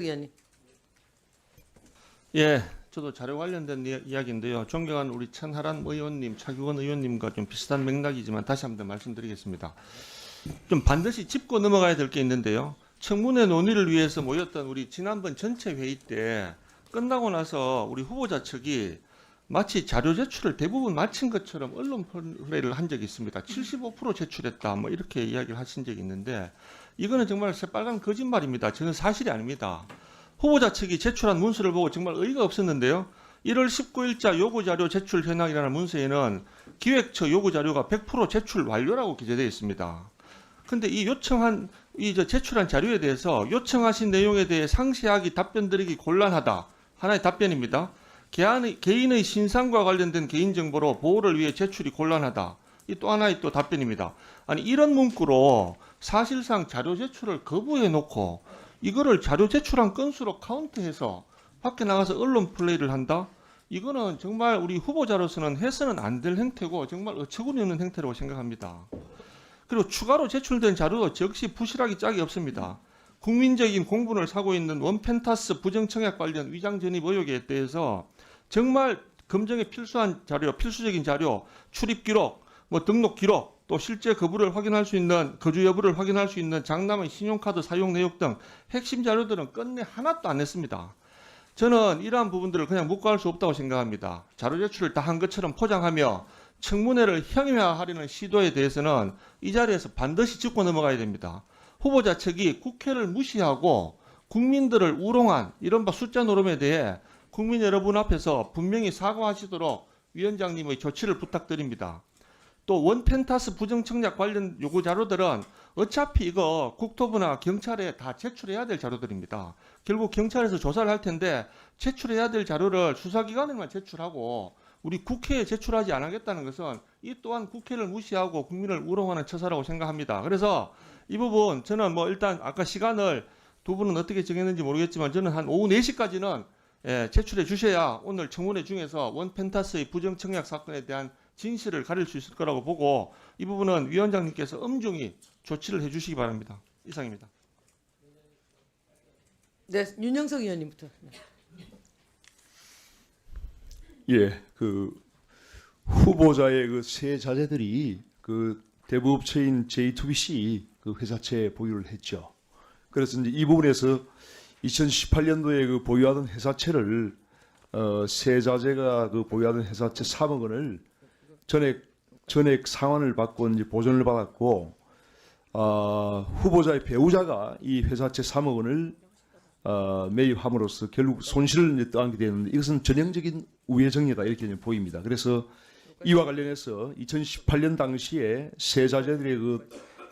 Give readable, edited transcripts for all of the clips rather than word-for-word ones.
의원님. 예, 저도 자료 관련된 이야기인데요. 존경하는 우리 천하람 의원님, 차규원 의원님과 좀 비슷한 맥락이지만 다시 한번 말씀드리겠습니다. 좀 반드시 짚고 넘어가야 될 게 있는데요. 청문회 논의를 위해서 모였던 우리 지난번 전체 회의 때 끝나고 나서 우리 후보자 측이 마치 자료 제출을 대부분 마친 것처럼 언론 플레이를 한 적이 있습니다. 75% 제출했다, 뭐 이렇게 이야기를 하신 적이 있는데 이거는 정말 새빨간 거짓말입니다. 저는 사실이 아닙니다. 후보자 측이 제출한 문서를 보고 정말 의의가 없었는데요. 1월 19일자 요구자료 제출 현황이라는 문서에는 기획처 요구자료가 100% 제출 완료라고 기재되어 있습니다. 근데 이 제출한 자료에 대해서 요청하신 내용에 대해 상세하게 답변드리기 곤란하다. 하나의 답변입니다. 개인의 신상과 관련된 개인정보로 보호를 위해 제출이 곤란하다. 이 또 하나의 또 답변입니다. 아니 이런 문구로 사실상 자료 제출을 거부해 놓고 이거를 자료 제출한 건수로 카운트해서 밖에 나가서 언론 플레이를 한다? 이거는 정말 우리 후보자로서는 해서는 안 될 행태고 정말 어처구니 없는 행태라고 생각합니다. 그리고 추가로 제출된 자료도 역시 부실하기 짝이 없습니다. 국민적인 공분을 사고 있는 원펜타스 부정청약 관련 위장 전입 의혹에 대해서 정말 검증에 필수한 자료, 필수적인 자료, 출입 기록, 등록 기록, 또 실제 거부를 확인할 수 있는 거주 여부를 확인할 수 있는 장남의 신용카드 사용 내역 등 핵심 자료들은 끝내 하나도 안 냈습니다. 저는 이러한 부분들을 그냥 묵과할 수 없다고 생각합니다. 자료 제출을 다 한 것처럼 포장하며 청문회를 형이화하려는 시도에 대해서는 이 자리에서 반드시 짚고 넘어가야 됩니다. 후보자 측이 국회를 무시하고 국민들을 우롱한 이른바 숫자 노름에 대해 국민 여러분 앞에서 분명히 사과하시도록 위원장님의 조치를 부탁드립니다. 또 원펜타스 부정청약 관련 요구 자료들은 어차피 이거 국토부나 경찰에 다 제출해야 될 자료들입니다. 결국 경찰에서 조사를 할 텐데 제출해야 될 자료를 수사기관에만 제출하고 우리 국회에 제출하지 않겠다는 것은 이 또한 국회를 무시하고 국민을 우롱하는 처사라고 생각합니다. 그래서 이 부분 저는 일단 아까 시간을 두 분은 어떻게 정했는지 모르겠지만 저는 한 오후 4시까지는 제출해 주셔야 오늘 청문회 중에서 원펜타스의 부정청약 사건에 대한 진실을 가릴 수 있을 거라고 보고 이 부분은 위원장님께서 엄중히 조치를 해 주시기 바랍니다. 이상입니다. 네, 윤영석 의원님부터. 예, 후보자의 세 자제들이 대부업체인 J2BC 회사체에 보유를 했죠. 그래서 이제 이 부분에서 2018년도에 보유하던 회사체를 세 자제가 보유하던 회사체 3억 원을 전액 상환을 받고 이제 보전을 받았고 후보자의 배우자가 이 회사체 3억 원을 매입함으로써 결국 손실을 이제 떠안게 되는데 이것은 전형적인 우회정리다 이렇게 보입니다. 그래서 이와 관련해서 2018년 당시에 세 자제들의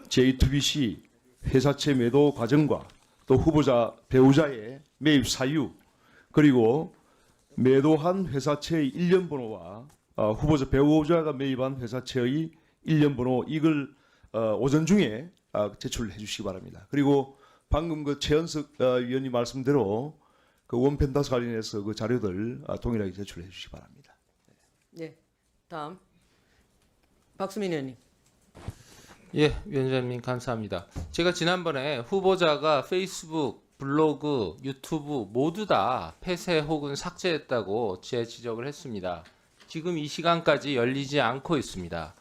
J2BC 회사채 매도 과정과 또 후보자 배우자의 매입 사유 그리고 매도한 회사채의 일련 번호와 후보자 배우자가 매입한 회사채의 일련 번호 이걸 오전 중에 제출을 해주시기 바랍니다. 그리고 방금 최현석 위원님 말씀대로 원펜타스 관련해서 자료들 동일하게 제출해 주시기 바랍니다. 네, 다음 박수민 의원님. 예, 위원장님 감사합니다. 제가 지난번에 후보자가 페이스북, 블로그, 유튜브 모두 다 폐쇄 혹은 삭제했다고 지적을 했습니다. 지금 이 시간까지 열리지 않고 있습니다.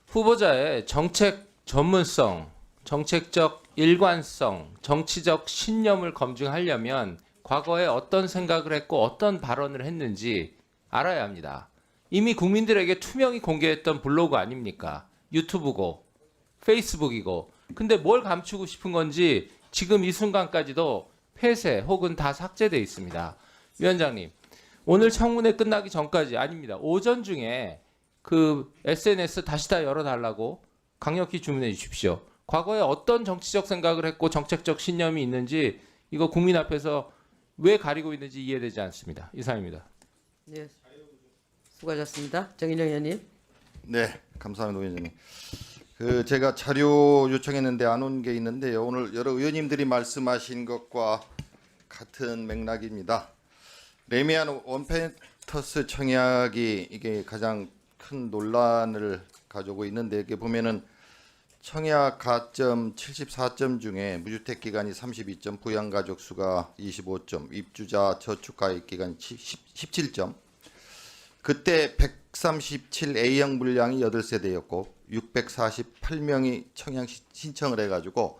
후보자의 정책 전문성, 정책적 일관성, 정치적 신념을 검증하려면 과거에 어떤 생각을 했고 어떤 발언을 했는지 알아야 합니다. 이미 국민들에게 투명히 공개했던 블로그 아닙니까? 유튜브고 페이스북이고. 근데 뭘 감추고 싶은 건지 지금 이 순간까지도 폐쇄 혹은 다 삭제되어 있습니다. 위원장님, 오늘 청문회 끝나기 전까지 아닙니다. 오전 중에 SNS 다시 다 열어달라고 강력히 주문해 주십시오. 과거에 어떤 정치적 생각을 했고 정책적 신념이 있는지 이거 국민 앞에서 왜 가리고 있는지 이해되지 않습니다. 이상입니다. 네, 수고하셨습니다. 정인영 의원님. 네, 감사합니다, 위원장님. 제가 자료 요청했는데 안 온 게 있는데요. 오늘 여러 의원님들이 말씀하신 것과 같은 맥락입니다. 레미안 원펜터스 청약이 이게 가장 큰 논란을 가지고 있는데 이게 보면은 청약 가점 74점 중에 무주택 기간이 32점, 부양가족 수가 25점, 입주자 저축가액 기간이 17점. 그때 137 A형 물량이 8세대였고 648명이 청약 신청을 해가지고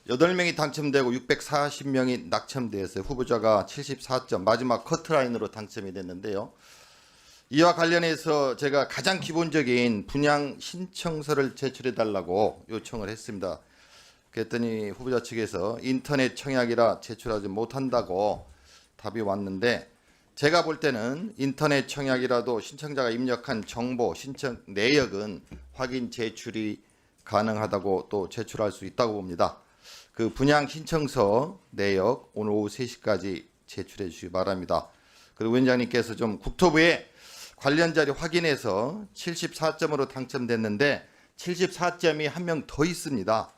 8명이 당첨되고 640명이 낙첨되었어요. 후보자가 74점, 마지막 커트라인으로 당첨이 됐는데요. 이와 관련해서 제가 가장 기본적인 분양 신청서를 제출해 달라고 요청을 했습니다. 그랬더니 후보자 측에서 인터넷 청약이라 제출하지 못한다고 답이 왔는데, 제가 볼 때는 인터넷 청약이라도 신청자가 입력한 정보, 신청 내역은 확인 제출이 가능하다고 또 제출할 수 있다고 봅니다. 그 분양 신청서 내역 오늘 오후 3시까지 제출해 주시기 바랍니다. 그리고 위원장님께서 좀 국토부에 관련 자료 확인해서 74점으로 당첨됐는데 74점이 한 명 더 있습니다.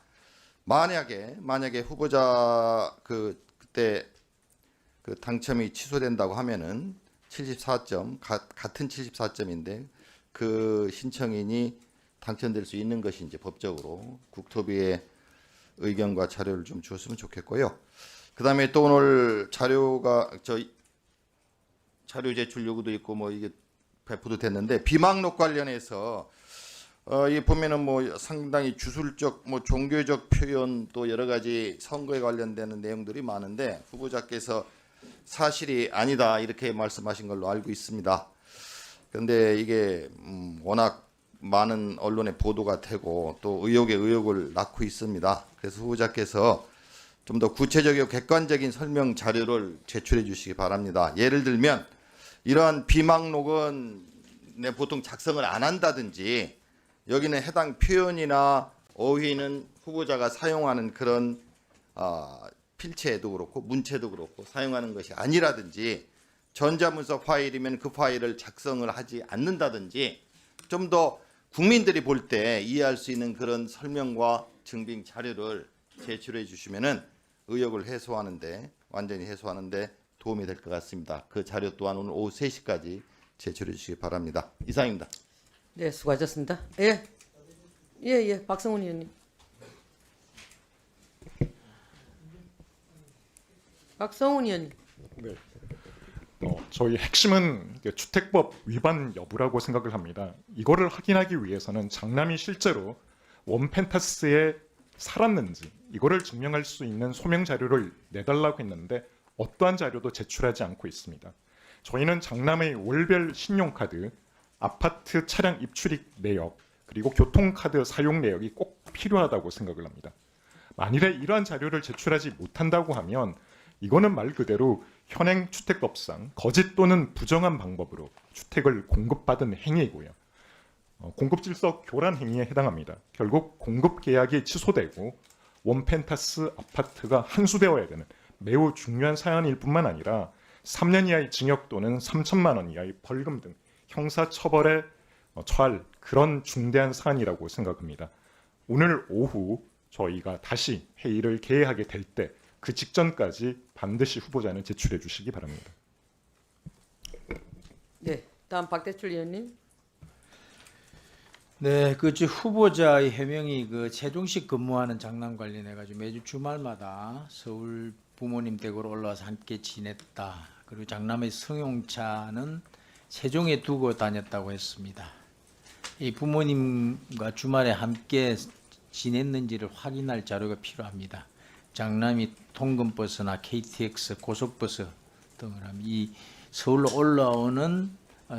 만약에 후보자 그때 그 당첨이 취소된다고 하면은 74점 같은 74점인데 그 신청인이 당첨될 수 있는 것이 이제 법적으로 국토부의 의견과 자료를 좀 주었으면 좋겠고요. 그다음에 또 오늘 자료 제출 요구도 있고 뭐 이게 배포도 됐는데, 비망록 관련해서 이 보면은 뭐 상당히 주술적 뭐 종교적 표현 또 여러 가지 선거에 관련되는 내용들이 많은데 후보자께서 사실이 아니다 이렇게 말씀하신 걸로 알고 있습니다. 그런데 이게 워낙 많은 언론에 보도가 되고 또 의혹에 의혹을 낳고 있습니다. 그래서 후보자께서 좀 더 구체적이고 객관적인 설명 자료를 제출해 주시기 바랍니다. 예를 들면 이러한 비망록은 보통 작성을 안 한다든지, 여기는 해당 표현이나 어휘는 후보자가 사용하는 그런 필체도 그렇고 문체도 그렇고 사용하는 것이 아니라든지, 전자문서 파일이면 그 파일을 작성을 하지 않는다든지, 좀 더 국민들이 볼 때 이해할 수 있는 그런 설명과 증빙 자료를 제출해 주시면은 의혹을 완전히 해소하는데 도움이 될 것 같습니다. 그 자료 또한 오늘 오후 3시까지 제출해 주시기 바랍니다. 이상입니다. 네, 수고하셨습니다. 예, 박성훈 의원님. 박성훈 의원님. 네. 저희 핵심은 주택법 위반 여부라고 생각을 합니다. 이거를 확인하기 위해서는 장남이 실제로 원펜타스에 살았는지 이거를 증명할 수 있는 소명 자료를 내달라고 했는데 어떠한 자료도 제출하지 않고 있습니다. 저희는 장남의 월별 신용카드, 아파트 차량 입출입 내역, 그리고 교통카드 사용 내역이 꼭 필요하다고 생각을 합니다. 만일에 이러한 자료를 제출하지 못한다고 하면 이거는 말 그대로 현행 주택법상 거짓 또는 부정한 방법으로 주택을 공급받은 행위이고요. 공급질서 교란 행위에 해당합니다. 결국 공급 계약이 취소되고 원펜타스 아파트가 환수되어야 되는 매우 중요한 사안일 뿐만 아니라 3년 이하의 징역 또는 3천만 원 이하의 벌금 등 형사처벌에 처할 그런 중대한 사안이라고 생각합니다. 오늘 오후 저희가 다시 회의를 개회하게 될 때 그 직전까지 반드시 후보자는 제출해 주시기 바랍니다. 네, 다음 박대출 의원님. 네, 후보자의 해명이 최종식 근무하는 장남 관련해 가지고 매주 주말마다 서울 부모님 댁으로 올라와서 함께 지냈다. 그리고 장남의 승용차는 세종에 두고 다녔다고 했습니다. 이 부모님과 주말에 함께 지냈는지를 확인할 자료가 필요합니다. 장남이 통근버스나 KTX, 고속버스 등을 하면 이 서울로 올라오는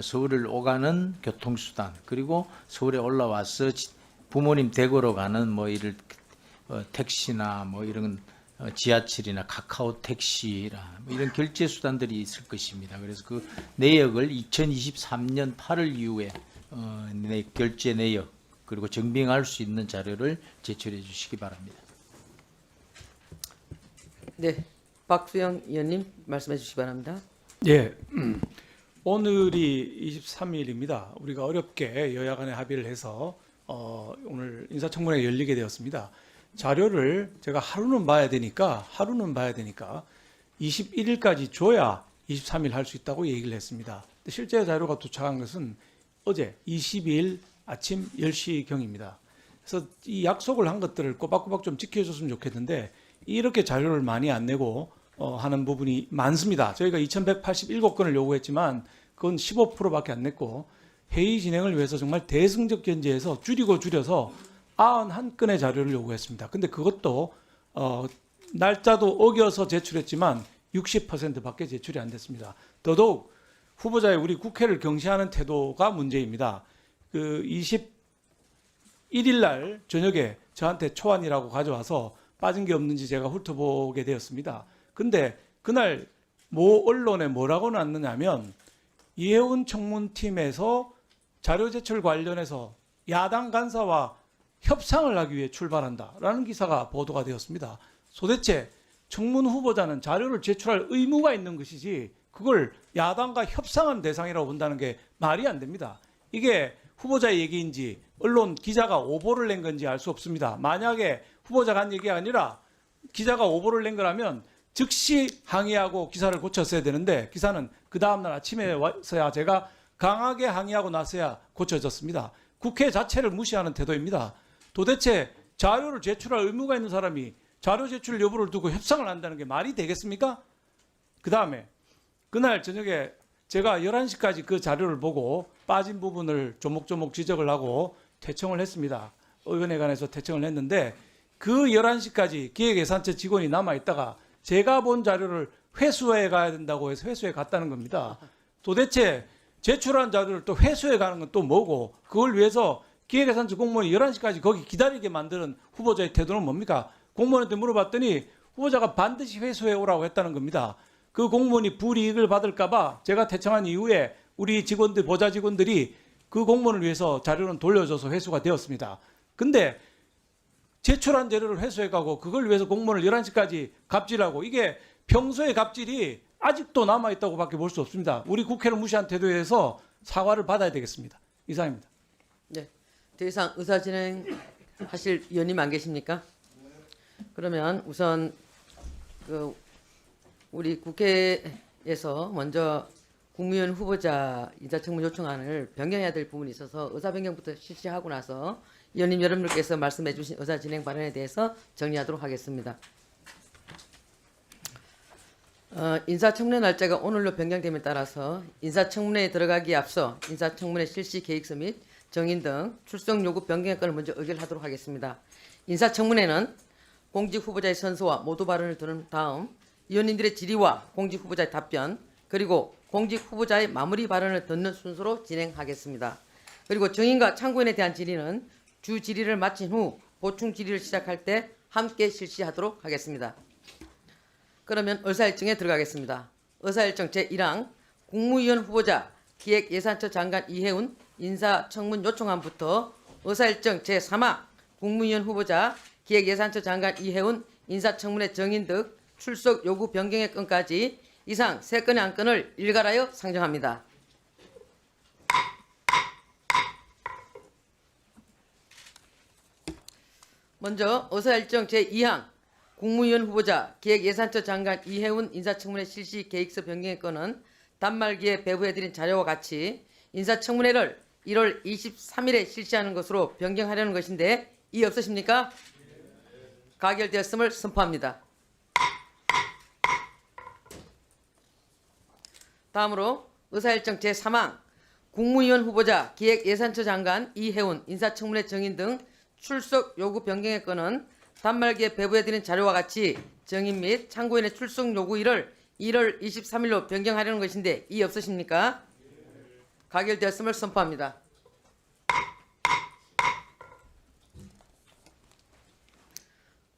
서울을 오가는 교통수단, 그리고 서울에 올라와서 부모님 댁으로 가는 택시나 이런 지하철이나 카카오 택시나 이런 결제 수단들이 있을 것입니다. 그래서 그 내역을 2023년 8월 이후에 결제 내역 그리고 증빙할 수 있는 자료를 제출해 주시기 바랍니다. 네, 박수영 의원님 말씀해 주시기 바랍니다. 예, 오늘이 23일입니다. 우리가 어렵게 여야 간에 합의를 해서 오늘 인사청문회가 열리게 되었습니다. 자료를 제가 하루는 봐야 되니까 21일까지 줘야 23일 할 수 있다고 얘기를 했습니다. 실제 자료가 도착한 것은 어제 22일 아침 10시경입니다. 그래서 이 약속을 한 것들을 꼬박꼬박 좀 지켜줬으면 좋겠는데 이렇게 자료를 많이 안 내고 하는 부분이 많습니다. 저희가 2,187건을 요구했지만 그건 15%밖에 안 냈고 회의 진행을 위해서 정말 대승적 견제해서 줄여서 91건의 자료를 요구했습니다. 근데 그것도 날짜도 어겨서 제출했지만 60%밖에 제출이 안 됐습니다. 더더욱 후보자의 우리 국회를 경시하는 태도가 문제입니다. 그 21일 날 저녁에 저한테 초안이라고 가져와서 빠진 게 없는지 제가 훑어보게 되었습니다. 근데 그날 모 언론에 뭐라고 났느냐면 이해운 청문팀에서 자료 제출 관련해서 야당 간사와 협상을 하기 위해 출발한다라는 기사가 보도가 되었습니다. 도대체 청문 후보자는 자료를 제출할 의무가 있는 것이지 그걸 야당과 협상한 대상이라고 본다는 게 말이 안 됩니다. 이게 후보자의 얘기인지 언론 기자가 오보를 낸 건지 알 수 없습니다. 만약에 후보자가 한 얘기가 아니라 기자가 오보를 낸 거라면 즉시 항의하고 기사를 고쳤어야 되는데 기사는 그 다음날 아침에 와서야 제가 강하게 항의하고 나서야 고쳐졌습니다. 국회 자체를 무시하는 태도입니다. 도대체 자료를 제출할 의무가 있는 사람이 자료 제출 여부를 두고 협상을 한다는 게 말이 되겠습니까? 그 다음에 그날 저녁에 제가 11시까지 그 자료를 보고 빠진 부분을 조목조목 지적을 하고 퇴청을 했습니다. 의원회관에서 퇴청을 했는데 그 11시까지 기획예산처 직원이 남아있다가 제가 본 자료를 회수해 가야 된다고 해서 회수해 갔다는 겁니다. 도대체 제출한 자료를 또 회수해 가는 건 또 뭐고 그걸 위해서 기획예산처 공무원이 11시까지 거기 기다리게 만드는 후보자의 태도는 뭡니까? 공무원한테 물어봤더니 후보자가 반드시 회수해 오라고 했다는 겁니다. 그 공무원이 불이익을 받을까 봐 제가 퇴청한 이후에 우리 직원들, 보좌 직원들이 그 공무원을 위해서 자료는 돌려줘서 회수가 되었습니다. 근데 제출한 자료를 회수해 가고 그걸 위해서 공무원을 11시까지 갑질하고 이게 평소의 갑질이 아직도 남아있다고 밖에 볼 수 없습니다. 우리 국회를 무시한 태도에 대해서 사과를 받아야 되겠습니다. 이상입니다. 네. 더 이상 의사 진행 하실 위원님 안 계십니까? 그러면 우선 그 우리 국회에서 먼저 국무위원 후보자 인사청문 요청안을 변경해야 될 부분이 있어서 의사 변경부터 실시하고 나서 위원님 여러분들께서 말씀해 주신 의사 진행 발언에 대해서 정리하도록 하겠습니다. 인사청문회 날짜가 오늘로 변경됨에 따라서 인사청문회에 들어가기에 앞서 인사청문회 실시 계획서 및 정인 등 출석 요구 변경의 건을 먼저 의결하도록 하겠습니다. 인사청문회는 공직 후보자의 선서와 모두 발언을 들은 다음 위원님들의 질의와 공직 후보자의 답변 그리고 공직 후보자의 마무리 발언을 듣는 순서로 진행하겠습니다. 그리고 정인과 참고인에 대한 질의는 주 질의를 마친 후 보충 질의를 시작할 때 함께 실시하도록 하겠습니다. 그러면 의사일정에 들어가겠습니다. 의사일정 제1항 국무위원 후보자 기획예산처 장관 이해운 인사청문 요청안부터 의사일정 제3항 국무위원 후보자 기획예산처 장관 이해운 인사청문회 정인 등 출석 요구 변경의 건까지 이상 3건의 안건을 일괄하여 상정합니다. 먼저 의사일정 제2항 국무위원 후보자 기획예산처 장관 이해운 인사청문회 실시 계획서 변경의 건은 단말기에 배부해드린 자료와 같이 인사청문회를 1월 23일에 실시하는 것으로 변경하려는 것인데 이의 없으십니까? 가결되었음을 선포합니다. 다음으로 의사일정 제3항 국무위원 후보자 기획예산처 장관 이해운 인사청문회 정인 등 출석 요구 변경의 건은 단말기에 배부해드린 자료와 같이 정인 및 참고인의 출석 요구일을 1월 23일로 변경하려는 것인데 이의 없으십니까? 가결되었음을 선포합니다.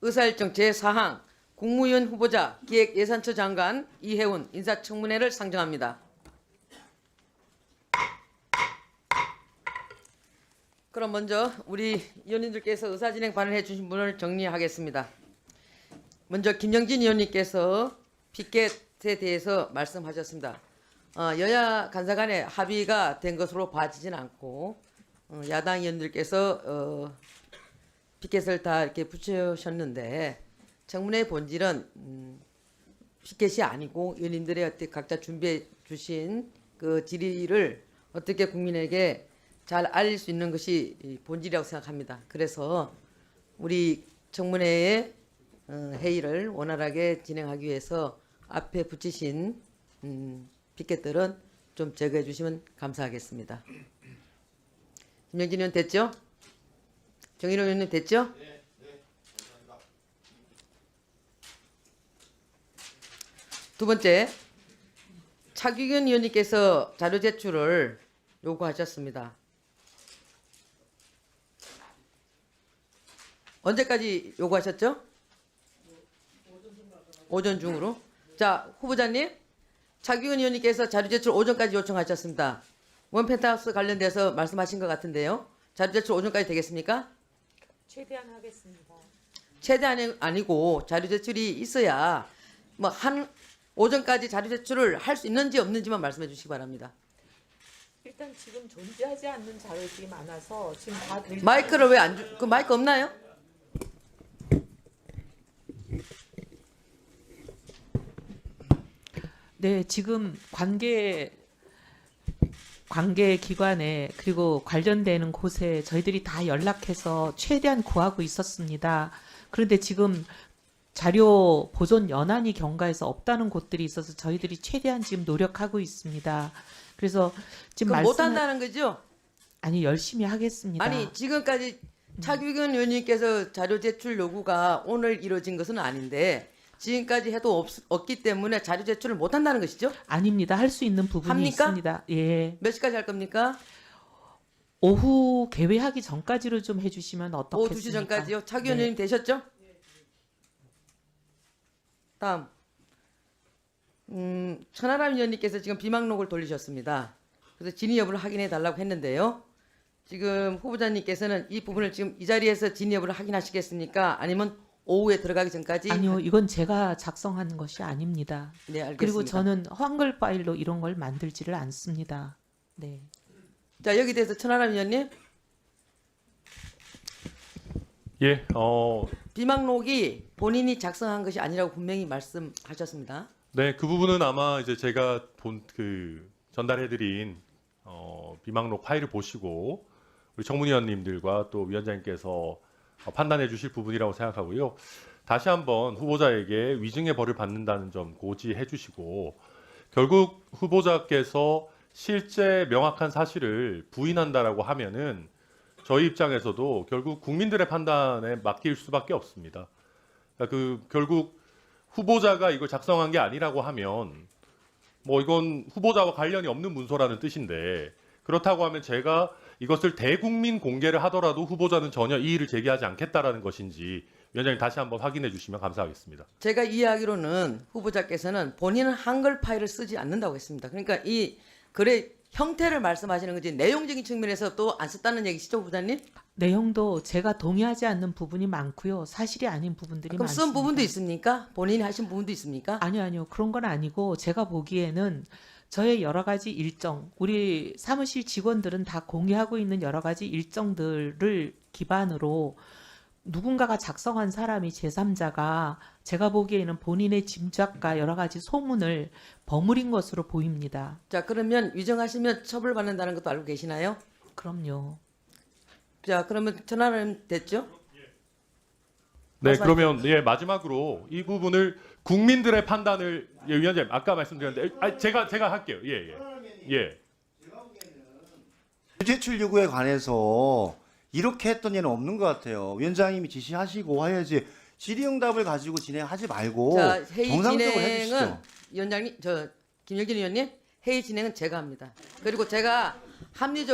의사일정 제4항 국무위원 후보자 기획예산처 장관 이해운 인사청문회를 상정합니다. 그럼 먼저 우리 위원님들께서 의사진행 발언해 주신 분을 정리하겠습니다. 먼저 김영진 위원님께서 피켓에 대해서 말씀하셨습니다. 여야 간사 간의 합의가 된 것으로 봐지진 않고 야당 의원들께서 피켓을 다 이렇게 붙여셨는데 청문회 본질은 피켓이 아니고 의원님들의 각자 준비해 주신 그 질의를 어떻게 국민에게 잘 알릴 수 있는 것이 이 본질이라고 생각합니다. 그래서 우리 청문회의 회의를 원활하게 진행하기 위해서 앞에 붙이신 피켓들은 좀 제거해 주시면 감사하겠습니다. 김영진 의원 됐죠? 정인호 의원님 됐죠? 두 번째, 차규근 의원님께서 자료 제출을 요구하셨습니다. 언제까지 요구하셨죠? 오전 중으로. 자, 후보자님, 차규근 의원님께서 자료 제출 오전까지 요청하셨습니다. 원펜트하우스 관련돼서 말씀하신 것 같은데요. 자료 제출 오전까지 되겠습니까? 최대한 하겠습니다. 최대한이 아니고 자료 제출이 있어야 뭐 한 오전까지 자료 제출을 할 수 있는지 없는지만 말씀해 주시기 바랍니다. 일단 지금 존재하지 않는 자료들이 많아서 지금 다 드릴 마이크를 왜 안 주? 그 마이크 없나요? 네, 지금 관계 기관에 그리고 관련되는 곳에 저희들이 다 연락해서 최대한 구하고 있었습니다. 그런데 지금 자료 보존 연한이 경과에서 없다는 곳들이 있어서 저희들이 최대한 지금 노력하고 있습니다. 그래서 지금 그럼 못 한다는 거죠? 아니 열심히 하겠습니다. 아니 지금까지 차규근 의원님께서 자료 제출 요구가 오늘 이루어진 것은 아닌데 지금까지 해도 없기 때문에 자료 제출을 못 한다는 것이죠? 아닙니다. 할 수 있는 부분이 합니까? 있습니다. 예. 몇 시까지 할 겁니까? 오후 개회하기 전까지로 좀 해주시면 오후 어떻겠습니까? 2시 전까지요? 차규근 네. 의원님 되셨죠? 다음 천하람 의원님께서 지금 비망록을 돌리셨습니다. 그래서 진위 여부를 확인해 달라고 했는데요. 지금 후보자님께서는 이 부분을 지금 이 자리에서 진위 여부를 확인하시겠습니까? 아니면 오후에 들어가기 전까지? 아니요, 이건 제가 작성한 것이 아닙니다. 네, 알겠습니다. 그리고 저는 한글 파일로 이런 걸 만들지를 않습니다. 네. 자, 여기 대해서 천하람 의원님, 예, 비망록이 본인이 작성한 것이 아니라고 분명히 말씀하셨습니다. 네, 그 부분은 아마 이제 제가 전달해드린 비망록 파일을 보시고 우리 청문위원님들과 또 위원장님께서 판단해 주실 부분이라고 생각하고요. 다시 한번 후보자에게 위증의 벌을 받는다는 점 고지해 주시고 결국 후보자께서 실제 명확한 사실을 부인한다라고 하면은 저희 입장에서도 결국 국민들의 판단에 맡길 수밖에 없습니다. 그러니까 결국 후보자가 이걸 작성한 게 아니라고 하면 뭐 이건 후보자와 관련이 없는 문서라는 뜻인데 그렇다고 하면 제가 이것을 대국민 공개를 하더라도 후보자는 전혀 이의를 제기하지 않겠다라는 것인지 위원장님 다시 한번 확인해 주시면 감사하겠습니다. 제가 이해하기로는 후보자께서는 본인은 한글 파일을 쓰지 않는다고 했습니다. 그러니까 이 글의 형태를 말씀하시는 거지 내용적인 측면에서 또 안 썼다는 얘기시죠, 후보자님? 내용도 제가 동의하지 않는 부분이 많고요. 사실이 아닌 부분들이 그럼 많습니다. 쓴 부분도 있습니까? 본인이 하신 부분도 있습니까? 아니요. 그런 건 아니고 제가 보기에는 저의 여러 가지 일정, 우리 사무실 직원들은 다 공유하고 있는 여러 가지 일정들을 기반으로 누군가가 작성한 사람이 제3자가 제가 보기에는 본인의 짐작과 여러 가지 소문을 버무린 것으로 보입니다. 자, 그러면 위정하시면 처벌받는다는 것도 알고 계시나요? 그럼요. 자, 그러면 전화는 됐죠? 네, 그러면 예 마지막으로 이 부분을 국민들의 판단을 예, 위원장님 아까 말씀드렸는데 제가 할게요. 예. 제출 요구에 관해서 이렇게 했던 예는 없는 것 같아요. 위원장님이 지시하시고 해야지 질의응답을 가지고 진행하지 말고 자, 회의 정상적으로 진행은 해주시죠. 위원장님, 김영진 의원님, 회의 진행은 제가 합니다. 그리고 제가 합리적으로